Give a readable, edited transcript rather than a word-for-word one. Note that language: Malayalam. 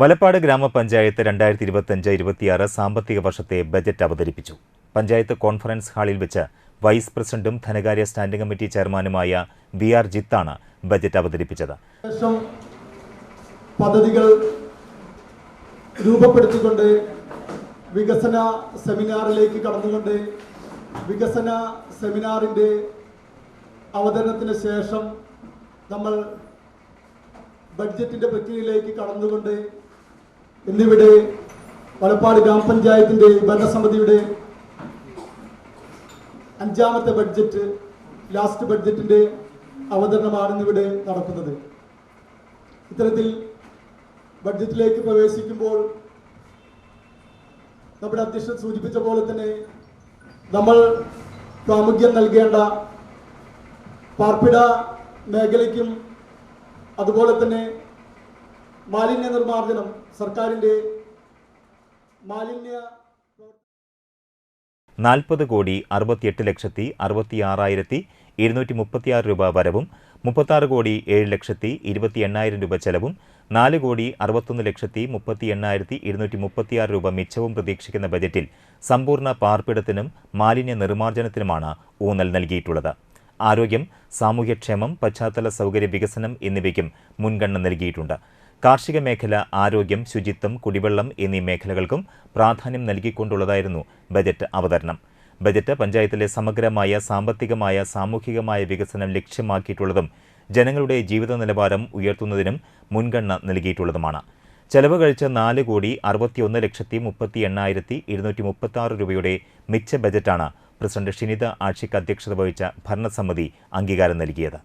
വലപ്പാട് ഗ്രാമപഞ്ചായത്ത് 2025-26 സാമ്പത്തിക വർഷത്തെ ബജറ്റ് അവതരിപ്പിച്ചു. പഞ്ചായത്ത് കോൺഫറൻസ് ഹാളിൽ വെച്ച് വൈസ് പ്രസിഡന്റും ധനകാര്യ സ്റ്റാൻഡിംഗ് കമ്മിറ്റി ചെയർമാനുമായ VR ജിത്താണ് ബജറ്റ് അവതരിപ്പിച്ചത്. പദ്ധതികൾ രൂപപ്പെടുത്തിക്കൊണ്ട് വികസന സെമിനാറിലേക്ക് കടന്നുകൊണ്ട് വികസന സെമിനാറിന്റെ അവതരണത്തിന് ശേഷം നമ്മൾ ബഡ്ജറ്റിന്റെ പ്രക്രിയയിലേക്ക് കടന്നുകൊണ്ട് ഇന്നിവിടെ വലപ്പാട് ഗ്രാമപഞ്ചായത്തിന്റെ ഭരണസമിതിയുടെ 5ാമത്തെ ബഡ്ജറ്റ് ലാസ്റ്റ് ബഡ്ജറ്റിന്റെ അവതരണമാണ് ഇന്നിവിടെ നടക്കുന്നത്. ഇത്തരത്തിൽ ബഡ്ജറ്റിലേക്ക് പ്രവേശിക്കുമ്പോൾ നമ്മുടെ അധ്യക്ഷൻ സൂചിപ്പിച്ച പോലെ തന്നെ നമ്മൾ പ്രാമുഖ്യം നൽകേണ്ട പാർപ്പിട മേഖലയ്ക്കും അതുപോലെ തന്നെ മാലിന്യ നിർമ്മാർജ്ജനം സർക്കാരിന്റെ മാലിന്യ 40,68,66,236 രൂപ വരവും 36,07,28,000 രൂപ ചെലവും 4,61,38,236 രൂപ മിച്ചവും പ്രതീക്ഷിക്കുന്ന ബജറ്റിൽ സമ്പൂർണ്ണ പാർപ്പിടത്തിനും മാലിന്യ നിർമ്മാർജ്ജനത്തിനുമാണ് ഊന്നൽ നൽകിയിട്ടുള്ളത്. ആരോഗ്യം, സാമൂഹ്യക്ഷേമം, പശ്ചാത്തല സൗകര്യ വികസനം എന്നിവയ്ക്കും മുൻഗണന നൽകിയിട്ടുണ്ട്. കാർഷിക മേഖല, ആരോഗ്യം, ശുചിത്വം, കുടിവെള്ളം എന്നീ മേഖലകൾക്കും പ്രാധാന്യം നൽകിക്കൊണ്ടുള്ളതായിരുന്നു ബജറ്റ് അവതരണം. ബജറ്റ് പഞ്ചായത്തിലെ സമഗ്രമായ സാമ്പത്തികമായ, സാമൂഹികമായ വികസനം ലക്ഷ്യമാക്കിയിട്ടുള്ളതും ജനങ്ങളുടെ ജീവിത നിലവാരം ഉയർത്തുന്നതിനും മുൻഗണന നൽകിയിട്ടുള്ളതുമാണ്. ചെലവ് കഴിച്ച 4,61,38,236 രൂപയുടെ മിച്ച ബജറ്റാണ് പ്രസിഡന്റ് ഷിനിത ആഷിഖ് അധ്യക്ഷത വഹിച്ച ഭരണസമിതി അംഗീകാരം നൽകിയത്.